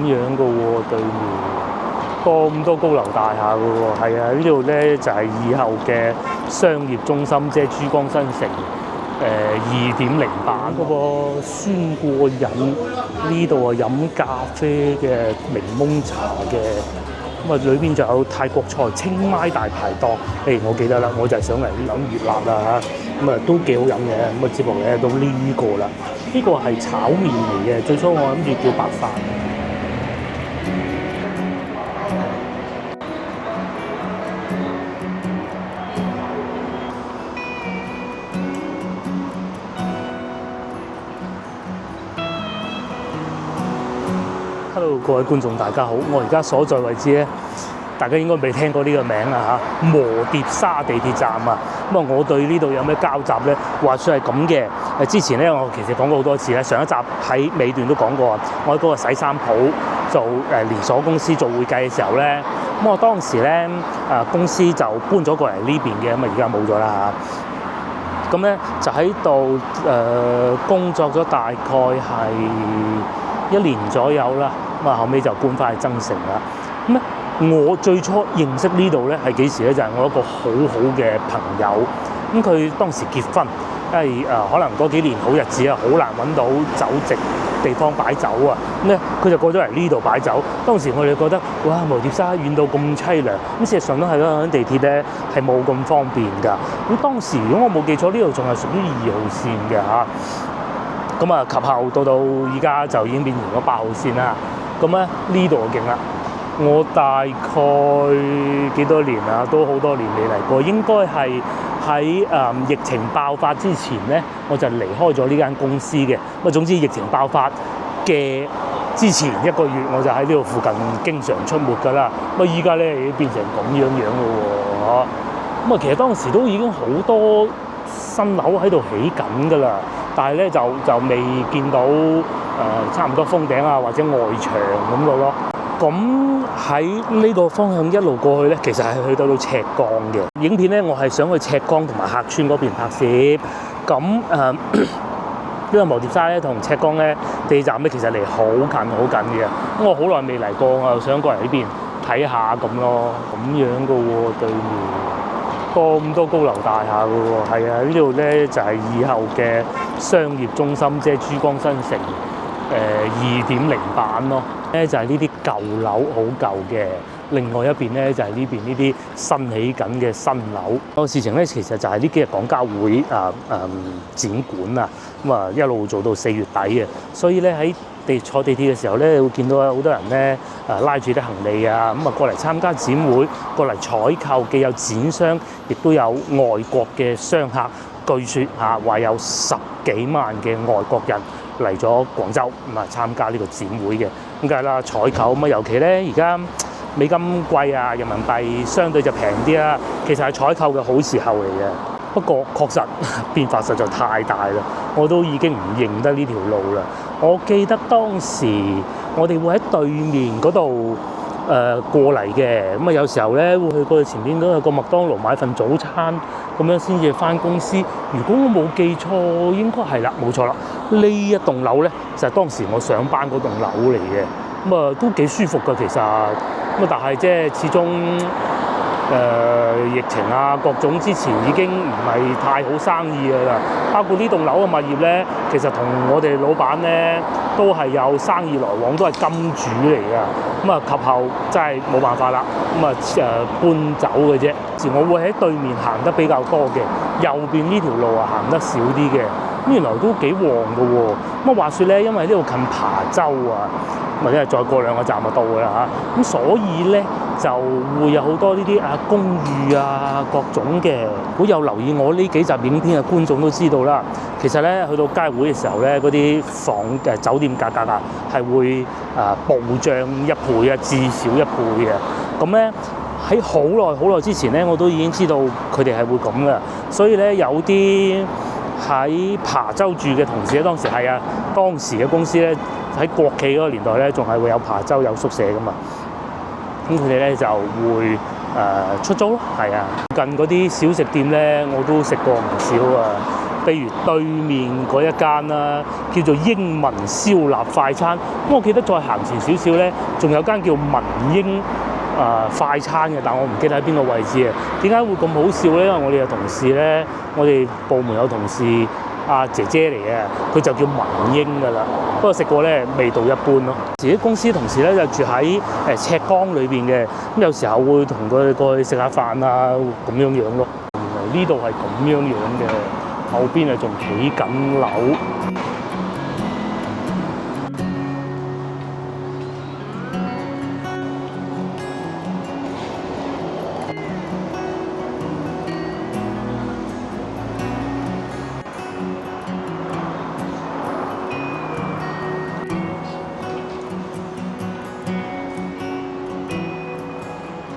樣嘅喎，對面咁多高樓大廈嘅喎，係啊，呢度咧就係以後嘅商業中心，即係珠江新城2.0版嗰個酸過癮。呢度啊飲咖啡嘅檸檬茶嘅，咁啊裏邊就有泰國菜清邁大排檔。我記得啦，我就係想嚟飲熱辣啦嚇，咁啊都幾好飲嘅。咁啊接落嚟到呢個啦，呢個係炒麵嚟嘅，最初我諗住叫白飯。Hello， 各位觀眾大家好，我而家所在位置咧，大家應該未聽過呢個名啊嚇，磨碟沙地鐵站啊。咁啊，我對呢度有咩交集咧？話說係咁嘅，之前咧我其實講過好多次咧，上一集喺尾段都講過啊。我喺嗰個洗衫鋪做連鎖公司做會計嘅時候咧，咁我當時咧公司就搬咗過嚟呢邊嘅，咁啊而家冇咗啦嚇。咁咧就喺度工作咗大概係1年左右啦，咁啊後尾就搬翻去增城啦。咁咧我最初認識呢度咧係幾時咧？就係我一個好好嘅朋友，咁佢當時結婚，因為可能嗰幾年好日子啊，好難揾到酒席地方擺酒啊，咁咧佢就過咗嚟呢度擺酒。當時我哋覺得哇，磨碟沙遠到咁凄涼，咁事實上都係啦，地鐵咧係冇咁方便㗎。咁當時如果我冇記錯，呢度仲係屬於2號線嘅嚇。咁啊，及後到而家就已經變成咗8號線啦。咁咧呢度就勁啦，我大概幾多年啊？都好多年未嚟過，應該係喺疫情爆發之前咧，我就離開咗呢間公司嘅。咁啊，總之疫情爆發嘅之前1個月，我就喺呢度附近經常出沒㗎啦。咁啊，依家咧已經變成咁樣咯喎，咁啊，其實當時都已經好多新樓喺度起緊㗎啦。但係咧就未見到差唔多封頂啊，或者外牆咁嘅咯。咁喺呢個方向一路過去咧，其實係去到赤崗嘅。影片咧，我係想去赤崗同埋客村嗰邊拍攝。咁因為磨碟沙咧同赤崗咧地鐵站咧其實離好近好近嘅。咁我好耐未嚟過，我又想過嚟呢邊睇下咁咯。咁樣嘅喎，對面咁多高樓大廈嘅喎，係啊，呢度咧就係以後嘅商業中心，即係珠江新城2.0版咯。咧就係呢啲舊樓好舊嘅，另外一邊咧就係呢邊呢啲新起緊嘅新樓。個事情咧其實就係呢幾日廣交會展館啊，咁啊一路做到4月底嘅，所以咧喺坐地鐵嘅時候咧，會見到有好多人咧拉住啲行李啊，咁啊過嚟參加展會，過嚟採購，既有展商，亦都有外國嘅商客。據說話有10幾萬嘅外國人嚟咗廣州咁啊參加呢個展會嘅，咁梗係啦採購咁啊，尤其咧而家美金貴啊，人民幣相對就平啲啦，其實係採購嘅好時候嚟嘅。不過確實變化實在太大啦，我都已經唔認得呢條路啦。我記得當時我哋會喺對面嗰度過嚟嘅，咁啊有時候咧會去過去前邊都有個麥當勞買份早餐，咁樣先至翻公司。如果我冇記錯，應該係啦，冇錯啦。呢一棟樓咧就係當時我上班嗰棟樓嚟嘅，咁啊都幾舒服㗎其實。咁啊但係即係始終疫情啊各種之前已經唔係太好生意㗎啦。包括呢棟樓嘅物業咧，其實同我哋老闆咧都係有生意來往，都係金主嚟㗎。咁啊及後真係冇辦法啦，咁啊搬走嘅啫。我會喺對面行得比較多嘅，右邊呢條路啊行得少啲嘅。咁原來都幾旺㗎喎。咁啊話說咧，因為呢度近琶洲啊，或者係再過2個站就到㗎啦嚇。咁所以咧就會有好多呢啲公寓啊各種嘅。如果有留意我呢幾集影片嘅觀眾都知道啦，其實咧去到街會嘅時候咧，嗰啲酒店價格啊係會暴漲1倍啊，至少1倍嘅。咁咧喺好耐之前咧，我都已經知道佢哋係會咁嘅。所以咧有啲喺琶洲住嘅同事咧，當時嘅公司咧喺國企嗰個年代咧，仲係會有琶洲有宿舍噶嘛。咁佢哋咧就會出租咯，係啊。近嗰啲小食店咧，我都食過唔少啊。譬如對面嗰一間啦，叫做英文燒臘快餐。咁我記得再行前少少咧，仲有間叫文英快餐嘅，但我唔記得喺邊個位置啊。點解會咁好笑咧？因為我哋有同事咧，我哋部門有同事姐姐嚟嘅，佢就叫文英噶啦。不過食過咧，味道一般咯。自己公司同事咧就住喺赤崗裏邊嘅，咁有時候會同佢哋過去食下飯啊，咁樣樣咯。原來呢度係咁樣樣嘅，後邊啊仲起緊樓。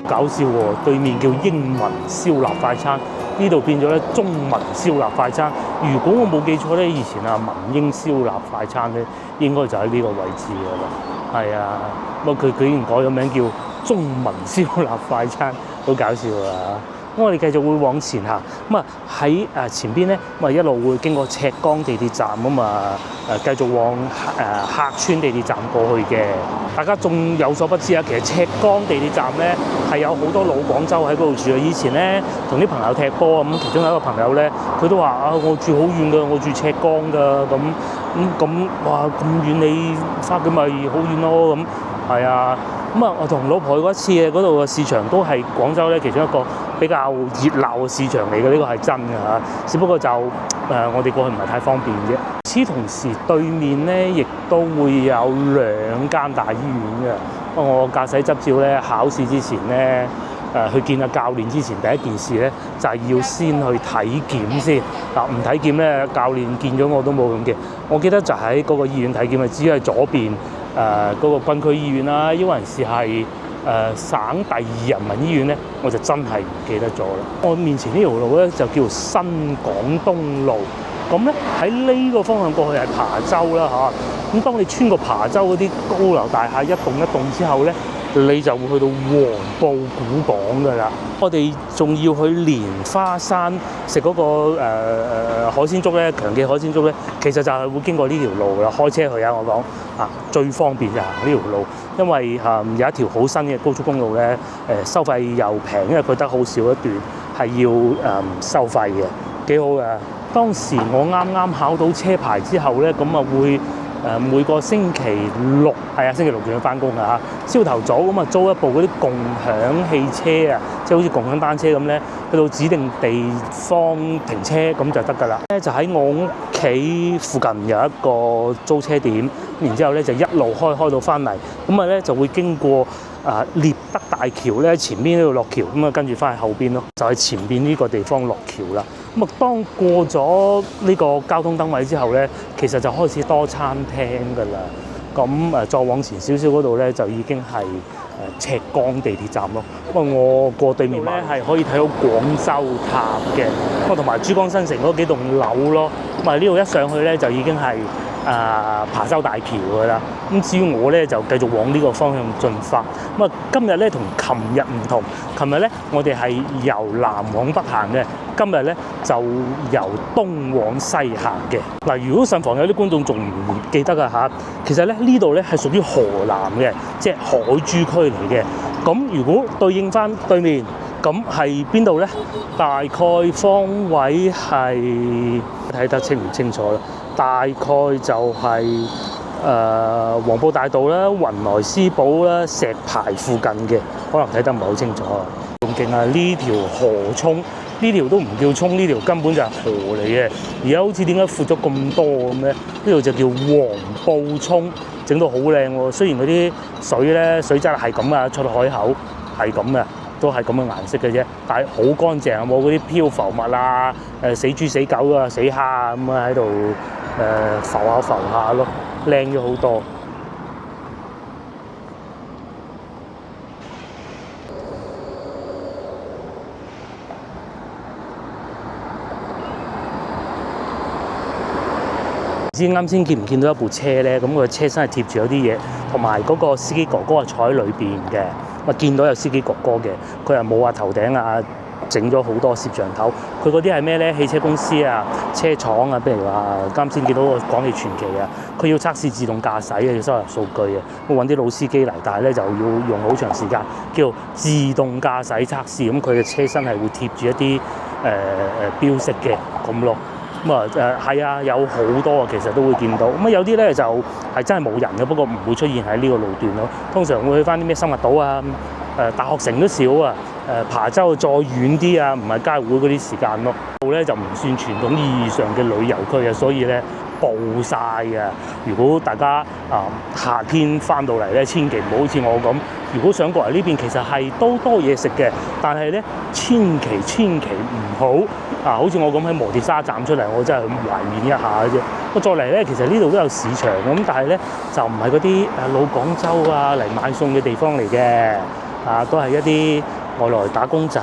搞笑喎，對面叫英文燒臘快餐，呢度變咗咧中文燒臘快餐。如果我冇記錯咧，以前文英燒臘快餐咧，應該就喺呢個位置㗎啦。係啊，不過佢竟然改咗名叫中文燒臘快餐，好搞笑啊！咁我哋繼續會往前行，咁喺前邊咧，咁一路會經過赤崗地鐵站，繼續往客村地鐵站過去嘅。大家仲有所不知啊，其實赤崗地鐵站咧係有好多老廣州喺嗰度住啊。以前咧同啲朋友踢波咁，其中有一個朋友咧，佢都話我住好遠㗎，我住赤崗㗎，咁哇咁遠你翻去咪好遠咯咁，係啊。我同老婆去過一次嘅，嗰度嘅市場都係廣州咧其中一個比較熱鬧嘅市場嚟嘅，呢個係真嘅嚇。只不過就我哋過去唔係太方便啫。此同時對面咧亦都會有2間大醫院嘅。我駕駛執照咧考試之前咧去見下教練之前，第一件事咧就係要先去體檢先。唔體檢咧，教練見咗我都冇用嘅。我記得就喺嗰個醫院體檢啊，只係左邊。嗰個軍區醫院啦，因為是係省第2人民醫院咧，我就真係唔記得咗啦。我面前呢條路咧就叫新廣東路，咁咧喺呢個方向過去係琶洲啦嚇。咁當你穿過琶洲嗰啲高樓大廈一棟一棟之後咧，你就會去到黃埔古港㗎啦。我哋仲要去蓮花山食嗰個海鮮粥咧，強記海鮮粥咧，其實就係會經過呢條路啦。開車去我講最方便就行呢條路，因為有一條好新嘅高速公路咧，收費又平，因為佢得好少一段係要收費嘅，幾好㗎。當時我啱啱考到車牌之後咧，咁會每個星期六星期六仲要翻工㗎嚇。朝頭早租一部嗰啲共享汽車啊，即係好似共享單車咁咧，去到指定地方停車咁就得㗎啦。就喺我屋企附近有一個租車點，然之後咧就一路開到翻嚟，咧就會經過獵德大橋咧，前邊呢度落橋，跟住翻去後邊咯，就係前邊呢個地方落橋啦。當過咗呢個交通燈位之後咧，其實就開始多餐廳㗎啦。再往前少少嗰度咧，就已經係赤崗地鐵站咯。我過對面咧係可以睇到廣州塔嘅，同埋珠江新城嗰幾棟樓咯。呢度一上去咧就已經係琶洲大橋㗎啦。至於我咧就繼續往呢個方向進發。今日咧同琴日唔同，琴日咧我哋係由南往北行嘅，今日咧就由東往西行嘅。如果慎防有啲觀眾仲唔記得啊，其實咧呢度咧係屬於河南嘅，即係海珠區嚟嘅。咁如果對應翻對面，咁係邊度咧？大概方位係睇得清唔清楚啦？大概就係黃埔大道啦、雲來斯堡啦、石牌附近嘅，可能睇得唔係好清楚啊。仲勁啊！呢條河涌，呢條都唔叫涌，呢條根本就係河嚟嘅。而家好似點解闊咗咁多咁咧？呢度就叫黃埔涌，整到好靚喎。雖然嗰啲水咧水質係咁啊，出到海口係咁嘅，都係咁嘅顏色嘅啫，但係好乾淨，冇嗰啲漂浮物啊、死豬死狗啊、死蝦啊咁喺度浮下咯，靚咗好多。唔知啱先見唔見到一部車咧？咁個車身係貼住有啲嘢，同埋嗰個司機哥哥係坐喺裏邊嘅。見到有司機哥哥嘅，佢又冇話頭頂整咗好多攝像頭。佢嗰啲係咩咧？汽車公司啊、車廠啊，譬如話啱先見到個廣汽傳祺啊，佢要測試自動駕駛嘅，要收集數據嘅，咁揾啲老司機嚟，但係咧就要用好長時間，叫自動駕駛測試。咁佢嘅車身係會貼住一啲標識嘅咁咯。咁係啊，有好多啊，其實都會見到。咁有啲咧就係真係冇人嘅，不過唔會出現喺呢個路段咯。通常會去翻啲咩生物島啊、大學城都少啊。琶洲再遠啲啊，唔係街會嗰啲時間咯。度咧就唔算傳統意義上嘅旅遊區啊，所以咧暴曬啊！如果大家夏天翻到嚟咧，千祈唔好好似我咁。如果想過嚟呢邊，其實係都多嘢食嘅，但係咧千祈唔好好似我咁喺磨碟沙站出嚟，我真係懷念一下嘅啫。我再嚟咧，其實呢度都有市場咁，但係咧就唔係嗰啲老廣州啊嚟買餸嘅地方嚟嘅，都係一啲外來打工仔。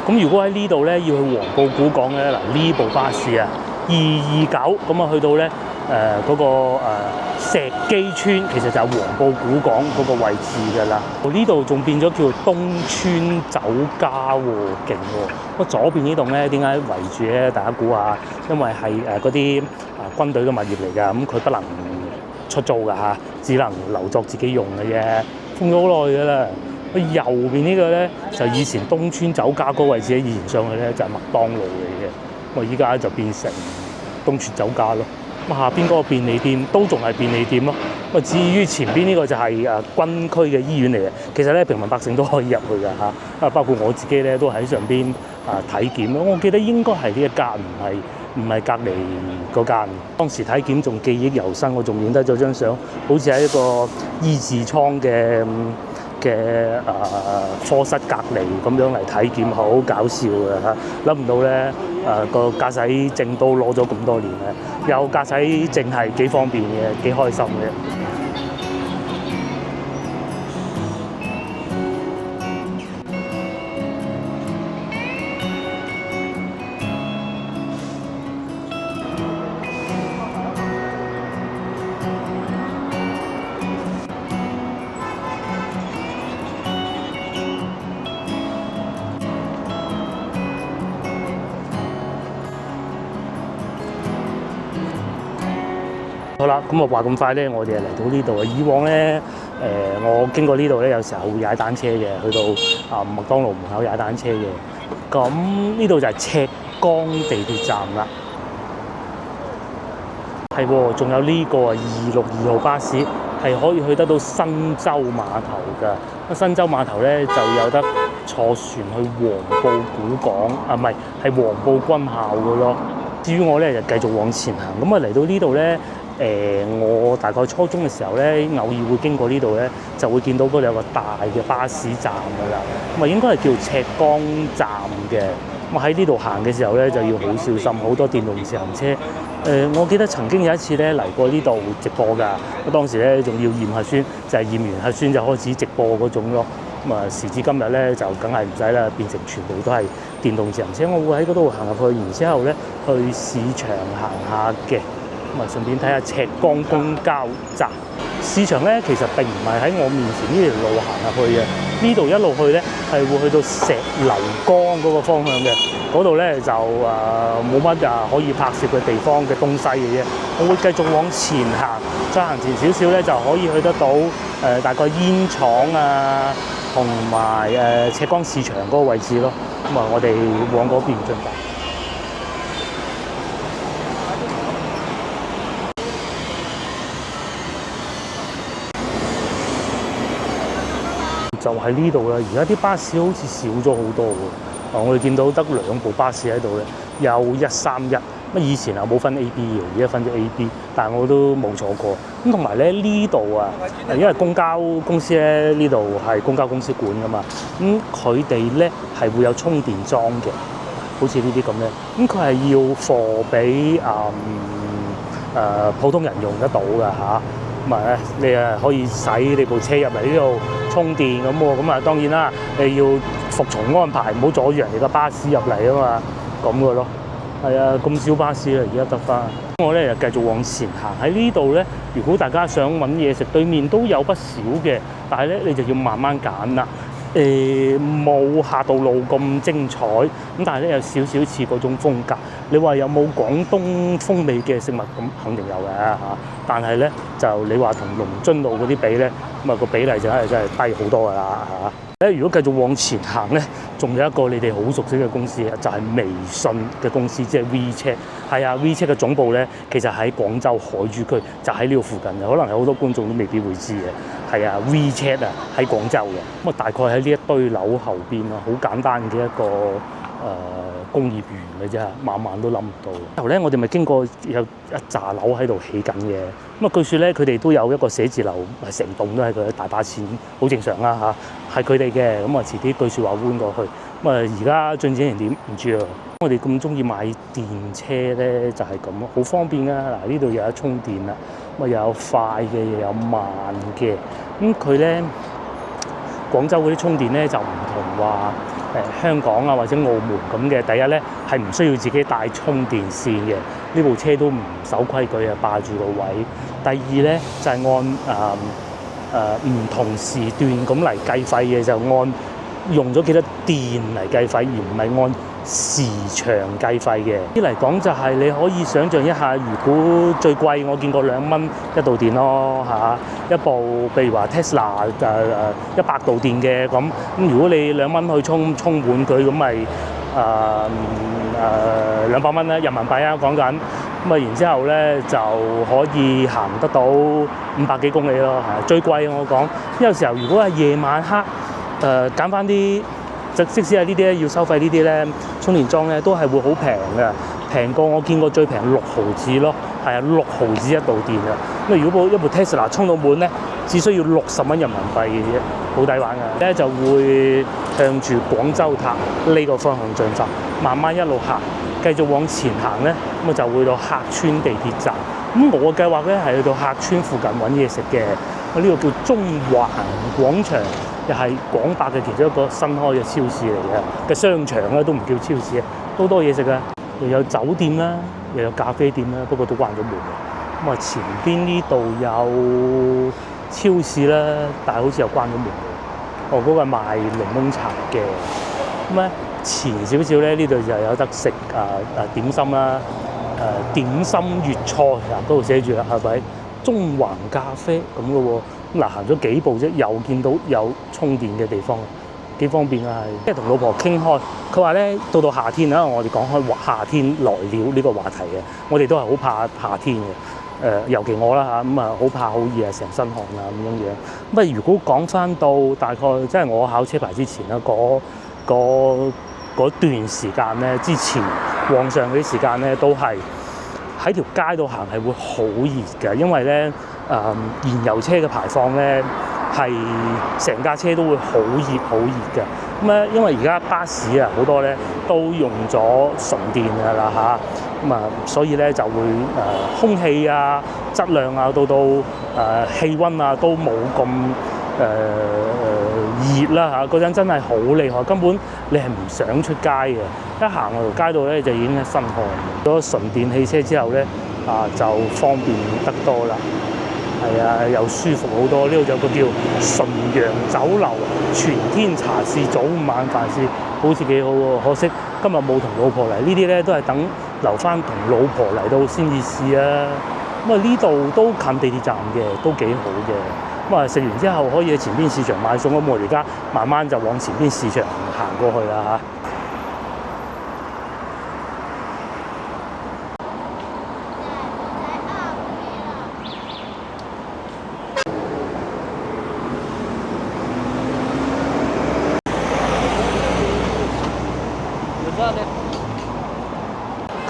咁如果喺呢度咧要去黃埔古港咧，嗱呢部巴士啊229咁啊去到咧嗰個石基村，其實就係黃埔古港嗰個位置㗎啦。呢度仲變咗叫東村酒家喎，勁喎！左邊呢棟咧點解圍住咧？大家估下，因為係嗰啲軍隊嘅物業嚟㗎，咁佢不能出租㗎嚇，只能留作自己用嘅啫。封咗好耐㗎啦。右邊呢個咧就以前東村酒家嗰個位置咧，以前上去咧就係麥當勞嚟嘅，咁依家就變成東村酒家咯。咁下邊嗰個便利店都仲係便利店咯。咁至於前邊呢個就係軍區嘅醫院嚟嘅，其實咧平民百姓都可以入去㗎嚇。包括我自己咧都喺上邊體檢咯。我記得應該係呢一間，唔係隔離嗰間。當時體檢仲記憶猶新，我仲影得咗張相，好似喺一個醫治艙嘅科室隔離咁樣嚟體檢，好搞笑嘅嚇！諗唔到咧個駕駛證都攞咗咁多年咧，有駕駛證係幾方便嘅，幾開心嘅。好啦，咁話咁快咧，我哋嚟到呢度啊！以往咧，我經過呢度咧，有時候會踩單車嘅，去到麥當勞門口踩單車嘅。咁呢度就係赤崗地鐵站啦。係喎，仲有呢個262號巴士係可以去得到新洲碼頭㗎。新洲碼頭咧就有得坐船去黃埔古港，唔係黃埔軍校㗎咯。至於我咧就繼續往前行，咁嚟到呢度咧。我大概初中嘅時候咧，偶爾會經過呢度咧，就會見到嗰度有個大嘅巴士站㗎啦。咁應該係叫赤崗站嘅。咁喺呢度行嘅時候咧，就要好小心，好多電動自行車。我記得曾經有一次咧嚟過呢度直播㗎。咁當時咧仲要驗核酸，就係驗完核酸就開始直播嗰種咯。咁時至今日咧就梗係唔使啦，變成全部都係電動自行車。我會喺嗰度行入去，然之後咧去市場行下嘅。咁順便睇下赤崗公交站。市場咧其實並唔係喺我面前呢條路行入去嘅，呢度一路去咧係會去到石樓崗嗰個方向嘅。嗰度咧就冇乜可以拍攝嘅地方嘅東西嘅啫。我會繼續往前行，再行前少少咧就可以去得到大概煙廠啊，同埋赤崗市場嗰個位置咯。咁我哋往嗰邊進發。就喺呢度啦，而家啲巴士好似少咗好多喎。我哋見到得2部巴士喺度咧，有131。以前冇分 A、B 嘅，而家分咗 A、B， 但係我都冇坐過。咁同埋咧呢度啊，因為公交公司咧呢度係公交公司管㗎嘛，咁佢哋咧係會有充電樁嘅，好似呢啲咁咧。咁佢係要貨俾普通人用得到㗎嚇。咁你可以使你部車入嚟呢度充電咁喎。咁當然啦，你要服從安排，唔好阻住人哋嘅巴士入嚟啊嘛，咁嘅咯。係啊，咁少巴士啊，而家得翻。我咧就繼續往前行。喺呢度咧，如果大家想揾嘢食，對面都有不少嘅，但係咧你就要慢慢揀啦。冇下道路咁精彩，咁但係咧有少少似嗰種風格。你話有冇廣東風味嘅食物？咁肯定有嘅嚇，但係咧就你話同龍津路嗰啲比咧，咁啊個比例就真係低好多㗎啦嚇。如果繼續往前行咧，仲有一個你哋好熟悉嘅公司，就係微信嘅公司，即係 WeChat。係啊，WeChat嘅總部咧，其實喺廣州海珠區，就喺呢度附近嘅。可能有好多觀眾都未必會知嘅。係啊，WeChat 啊喺廣州嘅，咁啊大概喺呢一堆樓後邊啊，好簡單嘅一個工業園嘅啫，晚晚都諗唔到。之後咧，我哋咪經過有一紮樓喺度起緊嘅，咁啊據說咧佢哋都有一個寫字樓，成棟都係佢大把錢，好正常啦嚇，係佢哋嘅。咁啊遲啲據說話搬過去，咁啊而家進展成點唔知啊。我哋咁中意買電車咧，就係咁咯，好方便啊！嗱，呢度又有充電啦，咁啊又有快嘅，又有慢嘅。咁佢咧廣州嗰啲充電咧就唔同話香港啊或者澳門咁嘅。第一咧係唔需要自己帶充電線嘅，呢部車都唔守規矩啊，霸住個位。第二咧就係按唔同時段咁嚟計費嘅，就按用咗幾多電嚟計費，而唔係按時長計費嘅。啲嚟講就係你可以想像一下，如果最貴我見過2蚊一度電咯嚇，一部譬如話 Tesla 100度電嘅咁，如果你2蚊去充滿佢，咁咪200蚊啦人民幣啊講緊，咁啊然之後咧就可以行得到500幾公里咯嚇。最貴我講，有時候如果係夜晚黑揀翻啲。即使係呢啲咧要收費呢啲咧充電樁咧都係會好平嘅，平過我見過最平6毫子咯，係啊6毫子一度電啊！咁如果一部 Tesla 充到滿咧，只需要60蚊人民幣嘅啫，好抵玩嘅。咧就會向住廣州塔呢個方向進發，慢慢一路行，繼續往前行咧，咁就會到客村地鐵站。咁我嘅計劃咧係去到客村附近揾嘢食嘅。呢個叫中環廣場。又係廣百嘅其中一個新開嘅超市嚟嘅商場咧，都唔叫超市啊，都多嘢食啊，又有酒店啦，又有咖啡店啦，不過都關咗門嘅。咁啊，前邊呢度有超市啦，但係好似又關咗門嘅。嗰個係賣檸檬茶嘅。咁咧前少少咧，呢度就有得食點心啦，點心粵菜嗱，嗰度寫住啦，係咪中環咖啡咁嘅喎？嗱，行咗幾步啫，又見到有充電嘅地方，幾方便啊！係即係同老婆傾開，佢話咧到夏天啦，我哋講開夏天來了呢個話題嘅，我哋都係好怕夏天嘅，尤其我啦嚇，咁啊好怕好熱啊，成身汗啊咁樣樣。咁啊，如果講翻到大概即係我考車牌之前啦，嗰段時間咧，之前往上嗰啲時間咧，都係喺條街度行係會好熱嘅，因為咧。燃油車嘅排放咧係成架車都會好熱好熱嘅。咁咧因為而家巴士啊好多咧都用咗純電㗎啦嚇，咁啊所以咧就會空氣啊質量啊到氣温啊都冇咁熱啦嚇，嗰陣真係好厲害，根本你係唔想出街嘅，一行落條街度咧就已經係身汗。咗純電汽車之後咧就方便得多啦。係啊，又舒服好多。呢度有個叫純陽酒樓，全天茶事早午晚飯事，好似幾好喎。可惜今日冇同老婆嚟，呢啲咧都係等留翻同老婆嚟到先至試啊。咁啊呢度都近地鐵站嘅，都幾好嘅。咁啊食完之後可以喺前邊市場買餸，咁我哋而家慢慢就往前邊市場行過去啦嚇。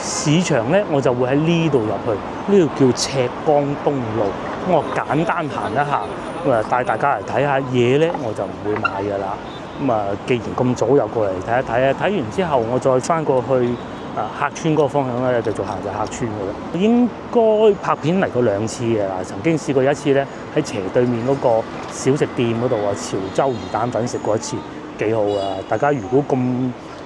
市場咧，我就會喺呢度入去，呢度叫赤崗東路。咁我簡單行一下，咁啊帶大家嚟睇下嘢咧，我就唔會買㗎啦。咁啊，既然咁早又過嚟睇一睇啊，睇完之後我再翻過去客村嗰個方向咧，繼續行就客村㗎啦。應該拍片嚟過2次嘅啦，曾經試過一次咧喺斜對面嗰個小食店嗰度啊，潮州魚蛋粉食過一次，幾好啊！大家如果咁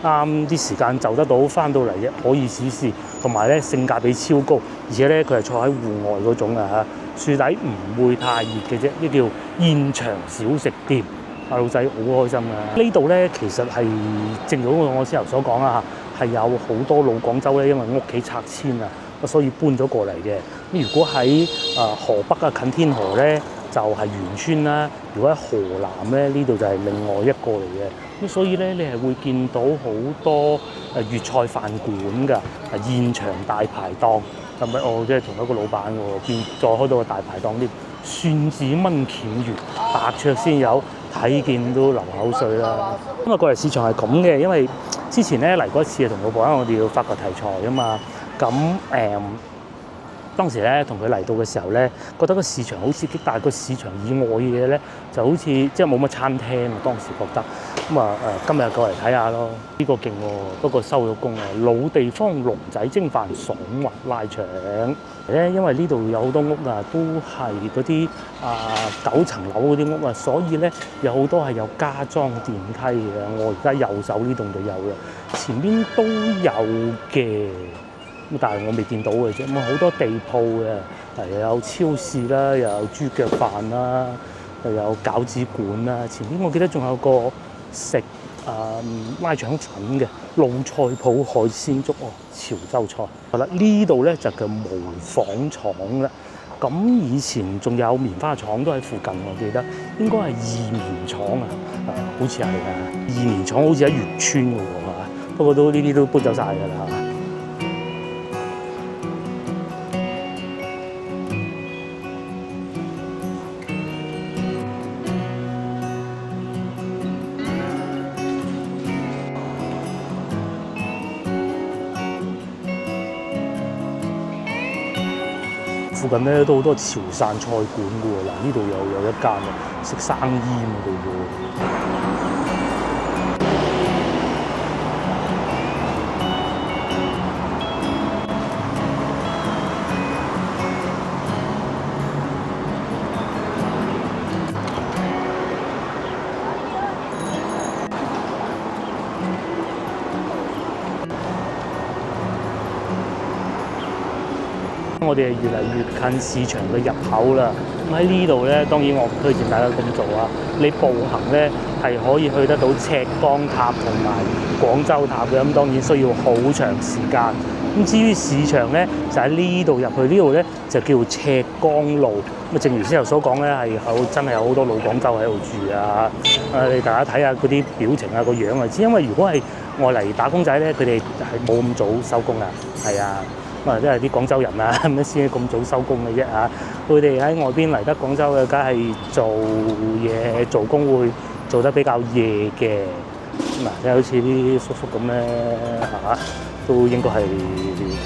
啱啲時間就得到翻到嚟嘅，可以試試。同埋咧性價比超高，而且咧佢係坐喺戶外嗰種啊嚇，樹底唔會太熱嘅啫，呢叫現場小食店。阿老仔好開心啊！呢度咧其實係正如我先頭所講啦，係有好多老廣州咧，因為屋企拆遷啊，所以搬咗過嚟嘅。咁如果喺河北啊近天河咧，就係員村啦；如果喺河南咧，呢度就係另外一個嚟嘅。咁所以咧，你係會見到好多粵菜飯館㗎，現場大排檔。係咪？我即係同一個老闆喎，變再開到個大排檔添，蒜子炆鉗魚，白灼先有，睇見都流口水啦。咁啊，過嚟市場係咁嘅，因為之前咧嚟過一次，同老婆我哋要發掘題材啊嘛。咁當時咧同佢嚟到嘅時候咧，覺得個市場好刺激，但係個市場以外嘅嘢咧就好似即係冇乜餐廳啊。當時覺得咁啊今日過嚟睇下咯，呢個勁喎，不過收咗工啊！老地方龍仔蒸飯爽滑拉腸咧，因為呢度有好多屋啊，都係嗰啲9層樓嗰啲屋啊，所以咧有好多係有加裝電梯嘅。我而家右手呢棟就有啦，前邊都有嘅。咁但係我未見到嘅啫，咁好多地鋪嘅，又有超市啦，又有豬腳飯啦，又有餃子館啦。前邊我記得仲有個食拉腸粉嘅弄菜鋪海鮮粥哦，潮州菜。好啦，呢度咧就叫模仿廠啦。咁以前仲有棉花廠都喺附近，我記得應該係義棉廠啊，好似係啊。義棉廠好似喺漁村嘅喎，係嘛？不過呢啲都搬走晒㗎啦，係嘛？附近咧都好多潮汕菜館嘅喎，嗱呢度又有一間食生醃嘅喎。我哋係越嚟越近市場嘅入口啦。咁喺呢度咧，當然我唔推薦大家咁做啊。你步行咧係可以去得到赤崗塔同埋廣州塔嘅，咁當然需要好長時間。咁至於市場咧，就喺呢度入去，呢度咧就叫赤崗路。咁啊，正如先頭所講咧，係真係有好多老廣州喺度住啊。你大家睇下嗰啲表情啊，個樣啊知。因為如果係外嚟打工仔咧，佢哋係冇咁早收工啊。係啊。即係啲廣州人啊，咁先咁早收工嘅啫嚇。佢哋喺外邊嚟得廣州嘅，梗係做嘢做工會做得比較夜嘅。嗱，即係好似啲叔叔咁咧嚇，都應該係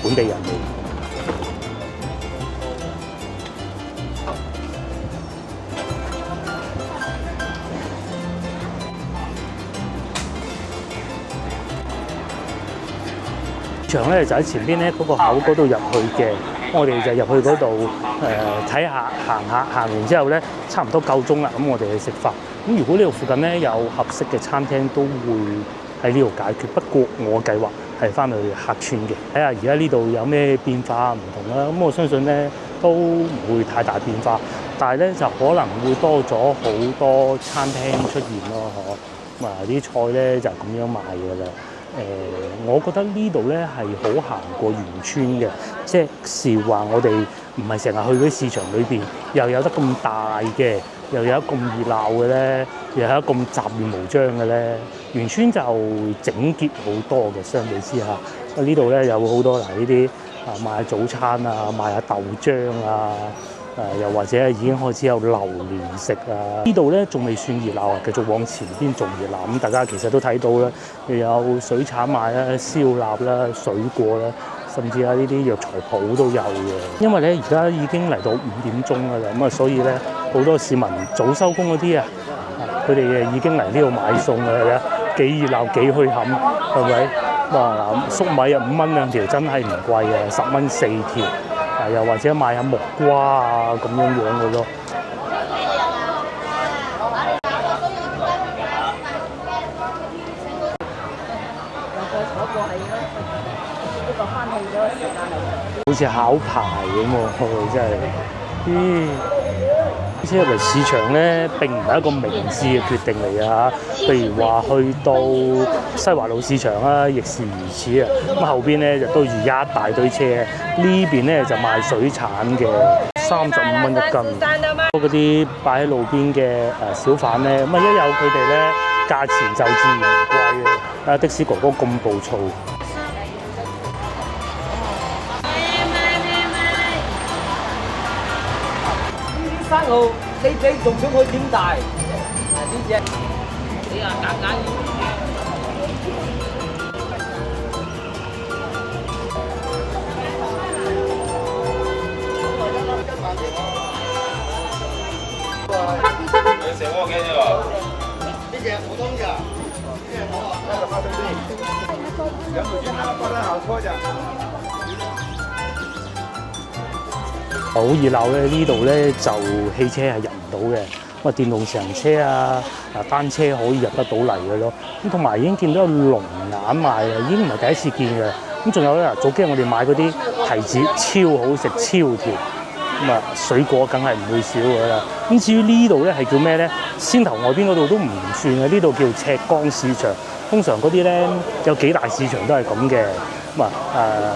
本地人嚟。場咧就喺前邊咧嗰個口嗰度入去嘅，我哋就入去嗰度睇下行完之後咧，差唔多夠鐘啦，咁我哋去食飯。咁如果呢度附近咧有合適嘅餐廳，都會喺呢度解決。不過我計劃係翻去客村嘅，睇下而家呢度有咩變化唔同啦。咁我相信咧都唔會太大變化，但係咧就可能會多咗好多餐廳出現咯，嗬。咁啲菜咧就咁樣賣㗎啦。我覺得呢度咧係好行過員村嘅，即係話我哋唔係成日去嗰啲市場裏邊，又有得咁大嘅，又有得咁熱鬧嘅咧，又有得咁雜亂無章嘅咧。員村就整潔好多嘅，相比之下，呢度咧有好多呢啲賣下早餐啊，賣下豆漿啊。又或者已經開始有榴蓮食啊！呢度咧仲未算熱鬧啊，繼續往前邊仲熱鬧。咁大家其實都睇到啦，又有水產賣啦、燒臘啦、水果啦，甚至呢啲藥材鋪都有嘅。因為咧而家已經嚟到5點鐘㗎啦，咁啊所以咧好多市民早收工嗰啲啊，佢哋已經嚟呢度買餸㗎啦，幾熱鬧幾墟冚，係咪？哇！粟米5蚊2條，真係唔貴嘅，10蚊4條。又或者買下木瓜啊咁樣嘅咯。好似考牌咁喎，真係。以車入嚟市場咧並唔係一個明智嘅決定嚟啊！譬如話去到西華路市場啊，亦是如此啊。咁後邊咧就堆住一大堆車，呢邊咧就賣水產嘅，35蚊一斤。嗰啲擺喺路邊嘅小販咧，咁啊一有佢哋咧，價錢就自然貴啊！的士哥哥咁暴躁。生蠔，你仲想佢點大？呢只你啊夾硬你成鍋幾隻啊？呢只普通嘅，呢只好啊，那個花生米，兩口煎它放得好拖着。好熱鬧咧！呢度咧就汽車係入唔到嘅，咁啊電動自行車啊、單車可以入得到嚟嘅咯。咁同埋已經見到有龍眼賣啦，已經唔係第一次見嘅。咁仲有咧，早幾日我哋買嗰啲提子超好食、超甜，咁啊水果梗係唔會少㗎啦。咁至於呢度咧係叫咩咧？先頭外邊嗰度都唔算嘅，呢度叫赤崗市場。通常嗰啲咧有幾大市場都係咁嘅。咁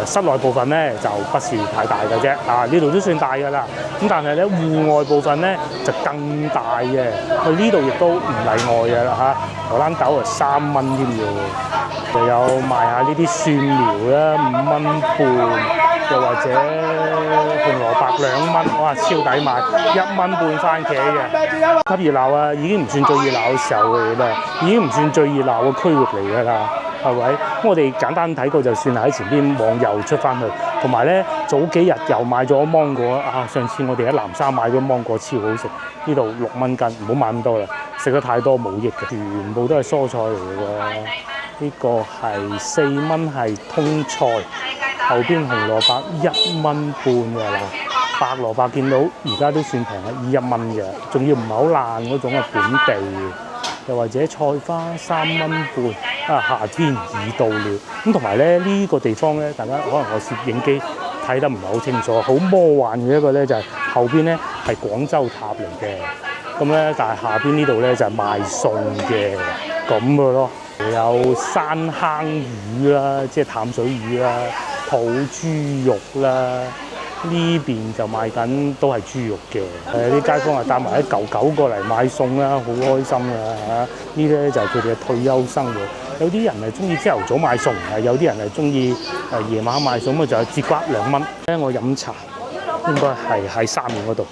室內部分咧就不是太大嘅啫，呢度都算大㗎啦。咁但係咧戶外部分咧就更大嘅，呢度亦都唔例外嘅啦嚇。荷蘭豆啊3蚊添㗎喎，又有賣下呢啲蒜苗啦5蚊半，又或者紅蘿蔔2蚊，哇超抵買，1蚊半番茄嘅。吸熱鬧啊，已經唔算最熱鬧嘅時候嚟啦，已經唔算最熱鬧嘅區域嚟㗎啦。係咪？咁我哋簡單睇過就算係喺前邊往右出翻去，同埋咧早幾日又買咗芒果啊！上次我哋喺南沙買咗芒果超好食，呢度6蚊斤，唔好買咁多啦，食得太多冇益嘅，全部都係蔬菜嚟嘅喎。呢個係4蚊係通菜，後邊紅蘿蔔1蚊半㗎啦，白蘿蔔見到而家都算平啦，1蚊嘅，仲要唔係好爛嗰種係本地嘅。又或者菜花3蚊半，夏天已到了。咁同埋咧呢個地方咧，大家可能我攝影機睇得唔係好清楚，好魔幻嘅一個咧就係後邊咧係廣州塔嚟嘅。咁咧但係下邊呢度咧就係賣餸嘅咁嘅咯。有山坑魚啦，即係淡水魚啦，土豬肉啦。呢邊就賣緊都係豬肉嘅，啲街坊啊帶埋一嚿狗過嚟買餸啦，好開心啊嚇！呢啲咧就係佢哋嘅退休生活。有啲人係中意朝頭早買餸，有啲人係中意夜晚買餸，咁就係節瓜2蚊。咧我飲茶應該係喺沙面嗰度，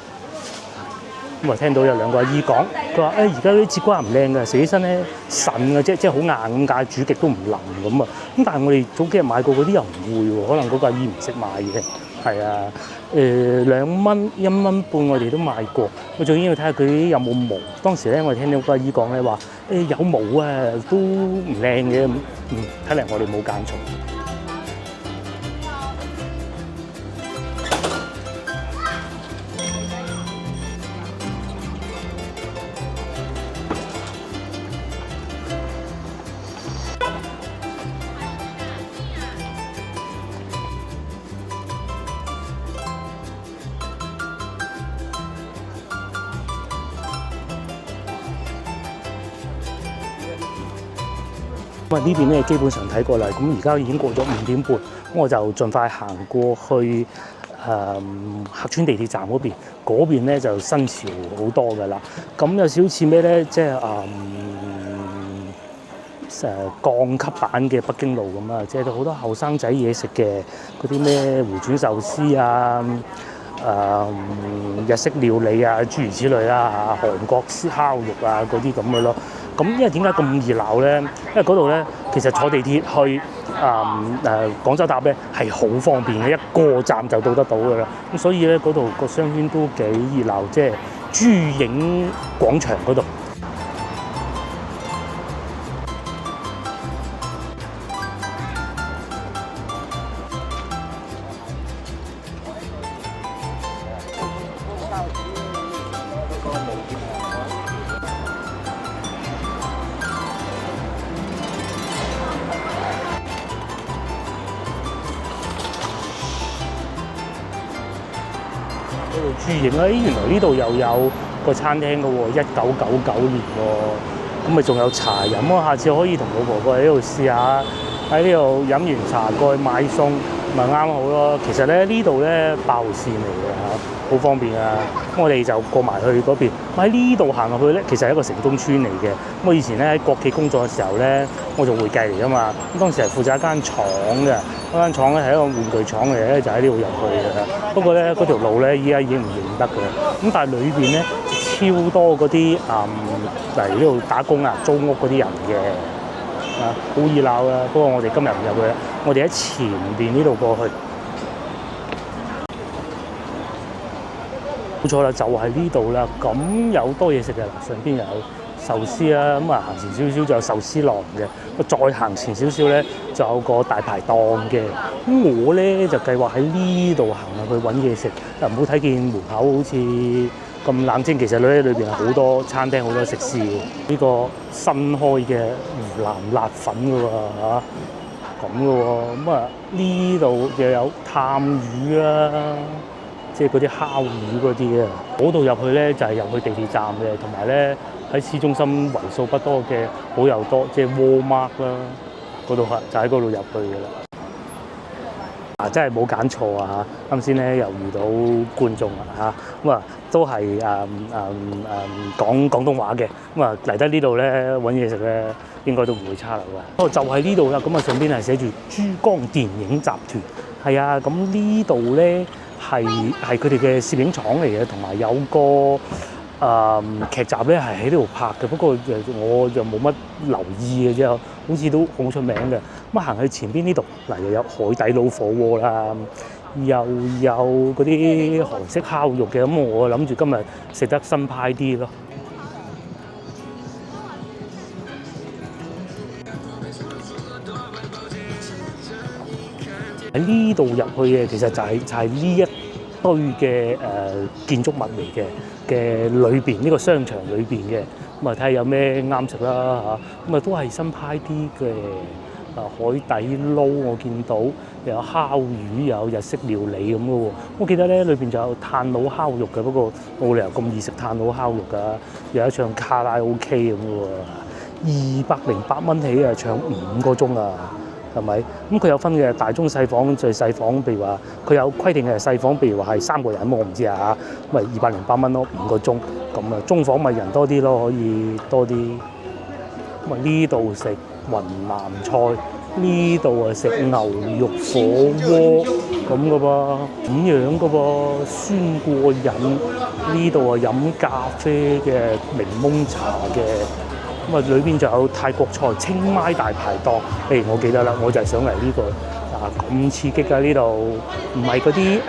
咁啊聽到有2個阿姨講，佢話而家啲節瓜唔靚嘅，食起身咧腎嘅啫，即係好硬咁解，煮極都唔腍咁啊。咁但係我哋早幾日買過嗰啲又唔會喎，可能嗰個阿姨唔識買嘅。係啊，2蚊1蚊半我哋都買過，我最緊要睇下佢有冇毛。當時咧我聽到個阿姨講咧話，有毛啊都唔靚嘅，睇嚟我哋冇揀錯。咁啊呢邊咧基本上睇過啦，咁而家已經過咗5點半，咁我就盡快行過去客村地鐵站嗰邊，嗰邊咧就新潮好多㗎啦。咁有少少似咩咧？即係降級版嘅北京路咁啊，即係好多後生仔嘢食嘅嗰啲咩回轉壽司啊、日式料理啊，諸如此類啦嚇，韓國烤肉啊嗰啲咁嘅咯。咁因為點解咁熱鬧咧？因為嗰度咧其實坐地鐵去廣州塔咧係好方便嘅，一個站就到得到㗎啦。咁所以咧嗰度個商圈都幾熱鬧，即係珠影廣場嗰度。嗰度珠影啦，原來呢度又有個餐廳嘅喎，1999年喎，咁咪仲有茶飲咯，下次可以同老婆過嚟呢度試下，喺呢度飲完茶過去買餸，咪啱好咯。其實咧呢度咧爆線嚟嘅嚇，好方便啊！咁我哋就過埋去嗰邊，喺呢度行入去咧，其實係一個城中村嚟嘅。咁我以前咧喺國企工作嘅時候咧，我做會計嚟㗎嘛，咁當時係負責一間廠嘅，嗰間廠咧係一個玩具廠嚟咧，就喺呢度入去嘅。不過咧嗰條路咧依家已經唔認得嘅，咁但係裏邊咧超多嗰啲嚟呢度打工啊、租屋嗰啲人嘅。好熱鬧啊！不過我哋今日唔入去啦，我哋喺前邊呢度過去。冇錯啦，就係呢度啦。咁有多嘢食嘅，上邊有壽司啦，咁啊行前少少就有壽司郎嘅。再行前少少咧，就有個大排檔嘅。咁我咧就計劃喺呢度行入去揾嘢食。唔好睇見門口好似咁冷清，其實咧裏邊係好多餐廳、好多食肆嘅。呢個新開嘅湖南辣粉嘅喎嚇，咁嘅喎。咁啊呢度又有探魚啦，即係嗰啲烤魚嗰啲啊。嗰度入去咧就係入去地鐵站嘅，同埋咧喺市中心為數不多嘅好又多，即係 Walmart 啦，嗰度就喺嗰度入去嘅啦。真係冇揀錯啊！啱先咧又遇到觀眾啦嚇，咁啊都係講廣東話嘅，咁啊嚟得呢度咧揾嘢食咧應該都唔會差啦喎。不過就係呢度啦，咁啊上邊係寫住珠江電影集團，係啊，咁呢度咧係佢哋嘅攝影廠嚟嘅，同埋有個劇集咧係喺呢度拍嘅，不過我就冇乜留意嘅啫，好似都好出名嘅。咁行去前邊呢度，嗱又有海底撈火鍋啦，又有嗰啲韓式烤肉嘅，咁我諗住今日食得新派啲咯。喺呢度入去嘅，其實就係呢一堆嘅建築物嚟嘅裏邊，呢個商場裏邊嘅，咁啊睇下有咩啱食啦嚇，咁啊都係新派啲嘅。海底撈我見到又有烤魚，又有日式料理咁嘅喎。我記得咧裏邊就有炭佬烤肉嘅，不過冇理由咁易食炭佬烤肉㗎。又有唱卡拉 OK 咁嘅喎，208蚊起啊，唱5個鐘啊，係咪？咁佢有分嘅大中細房，最細房譬如話佢有規定嘅細房，譬如話係3個人，我唔知啊嚇，咁咪208蚊咯，5個鐘。咁啊中房咪人多啲咯，可以多啲。咁啊呢度食雲南菜，呢度啊食牛肉火鍋咁嘅噃，咁樣嘅噃，酸過癮。呢度啊飲咖啡嘅檸檬茶嘅，咁啊裏邊就有泰國菜清邁大排檔。我記得啦，我就係想嚟呢個咁刺激㗎！呢度唔係嗰啲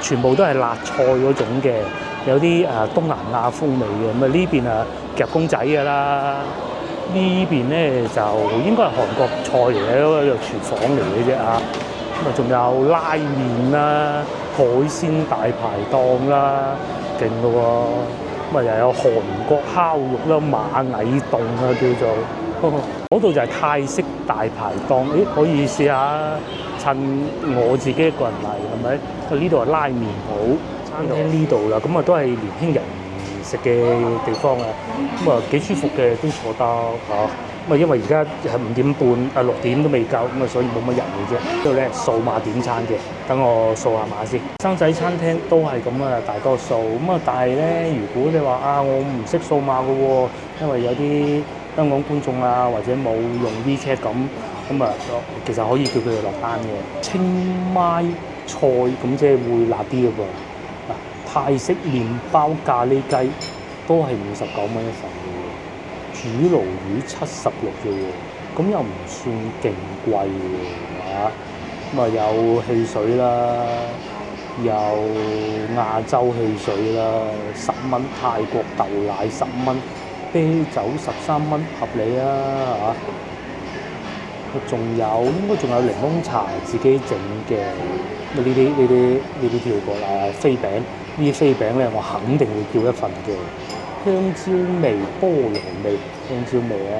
全部都係辣菜嗰種嘅，有啲東南亞風味嘅。咁啊呢邊啊夾公仔㗎啦。呢邊咧就應該係韓國菜嚟嘅，嗰個廚房嚟嘅啫啊！咁啊，仲有拉麵啦、海鮮大排檔啦，勁嘅喎！咁啊，又有韓國烤肉啦、螞蟻凍啊，叫做嗰度就係泰式大排檔。可以試下，趁我自己一個人嚟係咪？呢度係拉麵鋪，餐廳呢度啦，咁啊都係年輕人食嘅地方啊，咁啊幾舒服嘅，都坐得嚇。咁啊因為而家係5點半，6點都未夠，咁啊所以冇乜人嘅啫。呢度咧數碼點餐嘅，等我掃下碼先。生仔餐廳都係咁啊，大多數。咁啊但係咧，如果你話我唔識掃碼嘅喎，因為有啲香港觀眾啊或者冇用 WeChat 咁啊，其實可以叫佢哋落單嘅。清邁菜咁即係會辣啲嘅噃。泰式麵包咖喱雞都係59蚊一份嘅喎，煮鱸魚76嘅喎，咁又唔算勁貴嘅嚇。咁啊有汽水啦，有亞洲汽水啦，10蚊，泰國豆奶10蚊，啤酒13蚊，合理啊嚇。仲有應該仲有檸檬茶自己整嘅，呢啲叫過啦，飛餅。呢啲飛餅咧，我肯定會叫一份嘅，香蕉味、菠蘿味、香蕉味啊！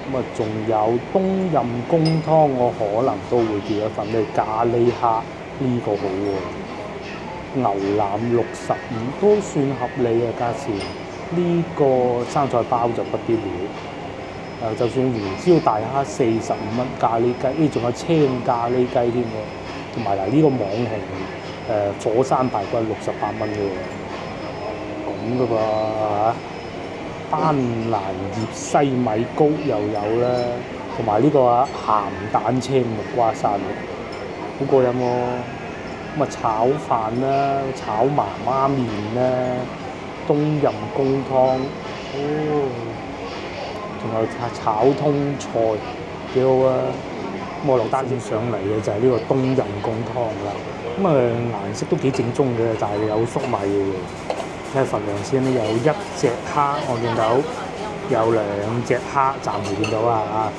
咁啊，仲有冬蔭公湯，我可能都會叫一份。你咖喱蝦呢個好喎，牛腩65都算合理嘅價錢。呢、個生菜包就不得了。就算胡椒大蝦45蚊咖喱雞，仲有青咖喱雞添喎。同埋嗱呢個網紅火山排骨68蚊嘅喎，咁嘅噃嚇。斑蘭葉西米糕又有啦，同埋呢個鹹蛋青木瓜沙律，好過癮喎。咁炒飯啦，炒媽媽麵啦，冬蔭公湯，仲有炒通菜，幾好啊！咁我落單上嚟嘅就係呢個冬蔭公湯啦。咁顏色都幾正宗嘅，但係有粟米嘅喎。睇下份量先咧，有1隻蝦，我見到有2隻蝦，暫時見到啊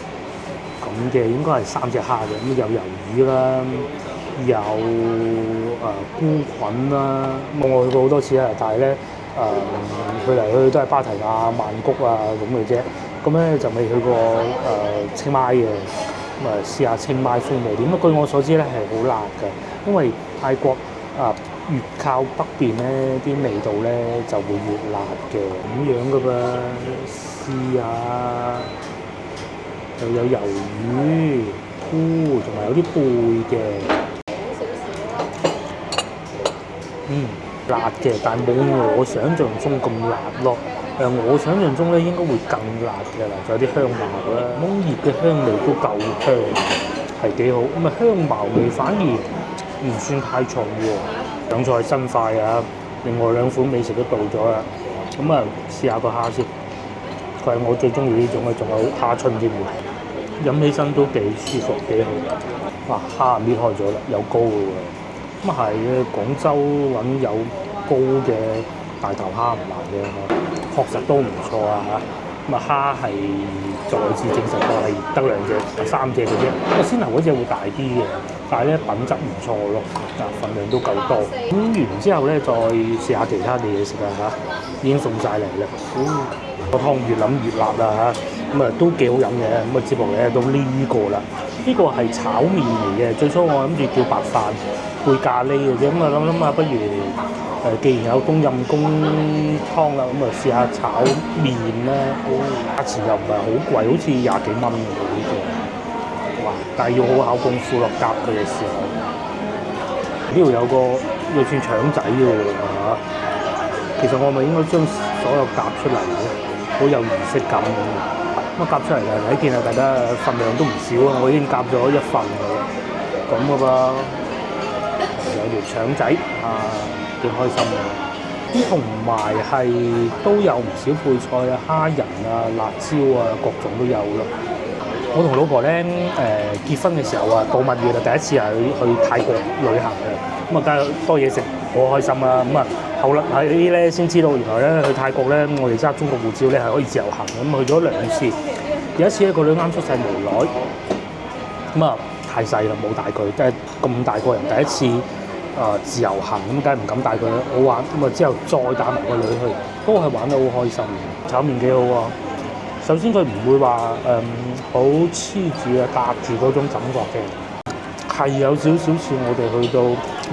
咁嘅應該係3隻蝦嘅，咁有魷魚啦，有菇菌啦。我去過好多次啦，但係咧去嚟去去都係芭提雅、曼谷啊咁嘅啫。咁咧就未去過清邁嘅，咁試下清邁風味點。據我所知咧係好辣嘅，因為泰國越靠北邊咧，啲味道咧就會越辣嘅，咁樣噶噃。試下，又有魷魚、菇，仲埋有啲貝嘅。辣嘅，但係冇我想象中咁辣咯。我想象中咧應該會更辣嘅啦，仲有啲香茅啦，檬葉嘅香味都夠香，係幾好。咁香茅味反而唔算太重喎。上菜新塊啊！另外2款美食都到咗啦，咁試下個蝦先。佢係我最中意呢種嘅，仲有蝦春添喎，飲起身都幾舒服幾好。哇！蝦搣開咗啦，有膏嘅喎。咁係嘅，廣州揾有膏嘅大頭蝦唔難嘅，確實都唔錯啊嚇。咁蝦係再次證實過係得2隻、3隻嘅啫。個鮮頭嗰隻會大啲嘅，但係咧品質唔錯咯，份量都夠多。咁完之後咧，再試下其他嘅嘢食啊嚇，已經送晒嚟啦。個湯越諗越辣啦嚇，咁都幾好飲嘅。咁接落嚟到呢個啦，呢個係炒麵嚟嘅。最初我諗住叫白飯配咖喱嘅啫，咁諗下不如既然有冬蔭公湯啦，咁試下炒麵啦。價錢又唔係好貴，好似20幾蚊嘅呢個。哇！但係要好考功夫落夾佢嘅時候。呢度有個又算腸仔嘅喎嚇。其實我咪應該將所有夾出嚟嘅，好有儀式感咁夾出嚟就睇見啊，大家份量都唔少啊！我已經夾咗1份嘅啦，咁嘅噃。有條腸仔幾開心嘅。同埋係都有唔少配菜啊，蝦仁啊、辣椒啊，各種都有咯。我同老婆咧結婚嘅時候啊，度蜜月啊，第一次係去泰國旅行嘅，咁梗係多嘢食，好開心啦。後來喺咧先知道，原來咧去泰國咧，我哋揸中國護照咧係可以自由行嘅。去咗2次，有一次咧個女啱出世無耐，太細啦，冇帶佢，即係咁大個人第一次自由行，咁梗係唔敢帶佢啦。好玩，之後再帶埋個女去，都係玩得好開心嘅。炒麵幾好喎。首先佢唔會話好黐住啊，搭住嗰種感覺嘅，係有少少似我哋去到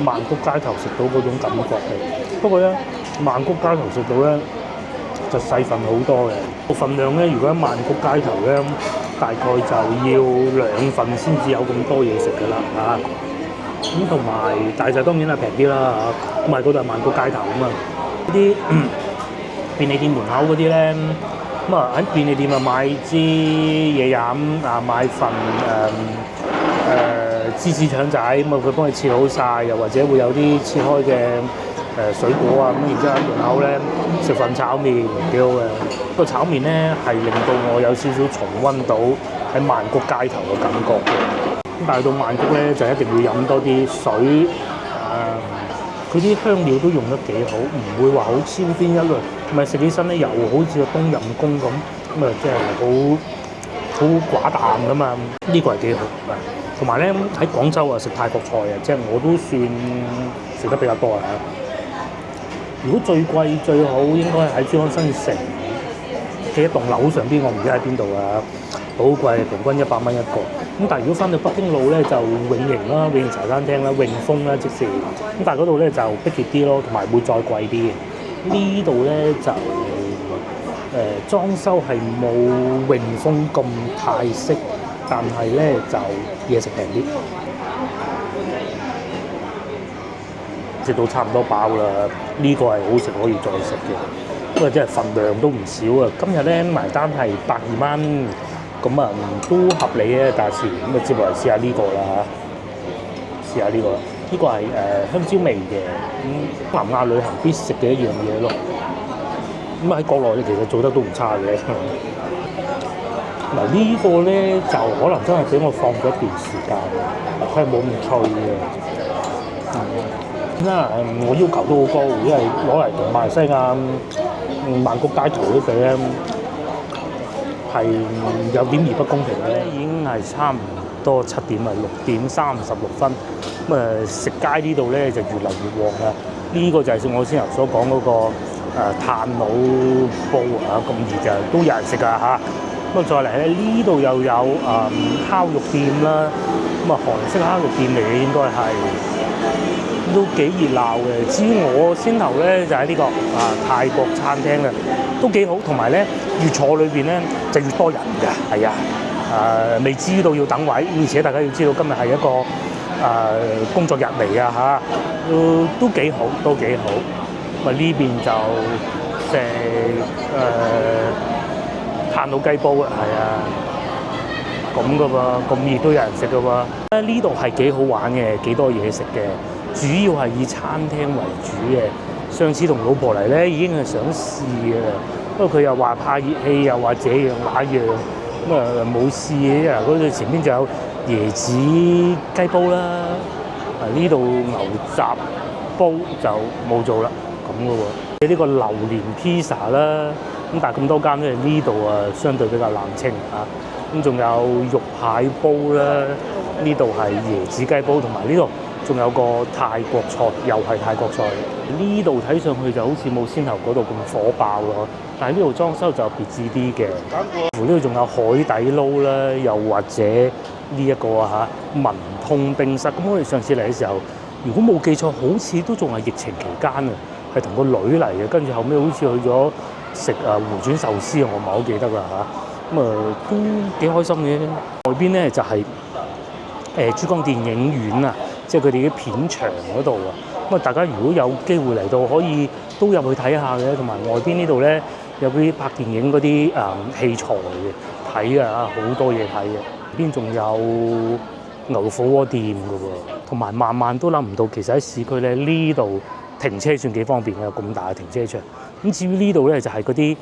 曼谷街頭食到嗰種感覺嘅。不過咧，曼谷街頭食到咧就細份好多嘅。個份量咧，如果喺曼谷街頭咧，大概就要2份先至有咁多嘢食㗎啦嚇。咁同埋大細當然係平啲啦嚇。咁嗰度係曼谷街頭啊嘛，啲便利店門口嗰啲咧。喺便利店買支嘢飲買份芝士腸仔，佢幫你切好晒，又或者會有啲切開嘅水果啊，然之後喺門口咧食份炒麵幾好嘅。個炒麵咧係令到我有少少重溫到喺曼谷街頭嘅感覺嘅。咁但係到曼谷咧就一定要飲多啲水，佢啲香料都用得幾好，唔會話好超邊一類。食起身咧又好似個冬蔭公咁，即係好寡淡噶嘛。呢個係幾好。同埋咧喺廣州食泰國菜即係我都算食得比較多啊。如果最貴最好應該喺珠江新城嘅一棟樓上邊，我唔知喺邊度啊。好貴，平均100蚊一個。咁但係如果翻到北京路咧，就永盈啦、永盈茶餐廳啦、永豐啦，即是咁。但係嗰度咧就逼傑啲咯，同埋會再貴啲嘅。呢度咧就裝修係冇永豐咁泰式，但係咧就嘢食平啲。食到差唔多飽啦，呢個係好食可以再食嘅，因為真係份量都唔少啊！今日咧埋單係120蚊，咁啊都合理嘅價錢，咁啊接落嚟試下呢個啦嚇，試下呢個，呢個係香蕉味嘅，南亞旅行必食嘅一樣嘢咯。咁喺國內咧其實做得都唔差嘅。嗱呢個咧就可能真係俾我放咗一段時間，佢係冇咁脆嘅。我要求都好高，因為攞嚟同馬來西亞曼谷街頭嗰比咧係有點而不公平嘅。已經係差唔多7點啊，6點36分。咁食街呢度咧就越嚟越旺啦。呢個就係我先頭所講嗰個炭爐煲啊，咁熱就都有人食㗎嚇。咁再嚟咧呢度又有烤肉店啦，咁韓式烤肉店嚟嘅應該係。都幾熱鬧嘅。至於我先頭咧就喺呢個泰國餐廳啦，都幾好。同埋咧越坐裏邊咧就越多人㗎，係啊。未知道要等位，而且大家要知道今日係一個工作日嚟啊嚇，都幾好，都幾好。咁呢邊就食炭爐雞煲啊，係啊。咁噶噃，咁熱都有人食噶喎。呢度係幾好玩嘅，幾多嘢食嘅。主要係以餐廳為主嘅。上次同老婆嚟咧，已經係想試嘅啦。不過佢又話怕熱氣，又話這樣那樣，咁冇試嘅。嗰度前邊就有椰子雞煲啦。呢度牛雜煲就冇做啦，咁嘅喎。呢個榴蓮披薩啦，咁但係咁多間咧，呢度相對比較冷清啊。咁仲有肉蟹煲啦，呢度係椰子雞煲，同埋呢度仲有個泰國菜，又係泰國菜。呢度睇上去就好似冇先頭嗰度咁火爆咯，但係呢度裝修就別緻啲嘅。呢度仲有海底撈啦，又或者呢一個文通冰室。咁我哋上次嚟嘅時候，如果冇記錯，好似都仲係疫情期間啊，係同個女嚟嘅，跟住後尾好似去咗食迴轉壽司，我唔係好記得啦嚇。咁都幾開心嘅。外邊咧就係珠江電影院啊，即係佢哋啲片場嗰度啊。咁大家如果有機會嚟到，可以都入去睇下嘅。同埋外邊呢度咧有啲拍電影嗰啲器材嘅睇啊，好多嘢睇嘅。邊仲有牛火鍋店嘅喎，同埋萬萬都諗唔到，其實喺市區咧呢度停車算幾方便嘅，有咁大嘅停車場。咁至於呢度咧就係嗰啲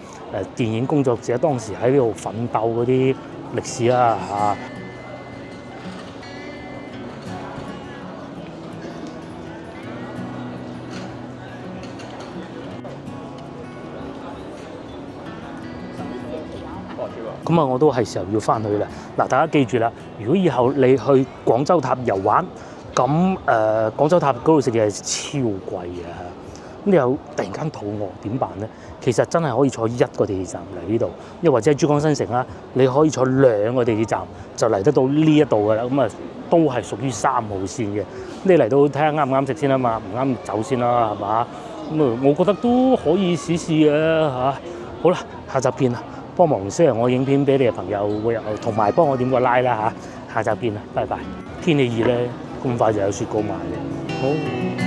電影工作者當時喺呢度奮鬥嗰啲歷史啦嚇。咁我都係時候要翻去啦。嗱，大家記住啦，如果以後你去廣州塔遊玩，咁廣州塔嗰度食嘢係超貴嘅。咁你又突然間肚餓點辦咧？其實真係可以坐1個地鐵站嚟呢度，又或者珠江新城啦，你可以坐2個地鐵站就嚟得到呢一度噶啦。咁都係屬於3號線嘅。你嚟到睇下啱唔啱食先啊嘛，唔啱走先啦，係嘛？咁我覺得都可以試試嘅嚇。好啦，下集見啦！幫忙 share 我影片俾你嘅朋友會有，同埋幫我點個 like 啦嚇。下集見啦，拜拜！天氣熱咧，咁快就有雪糕賣嘅。好。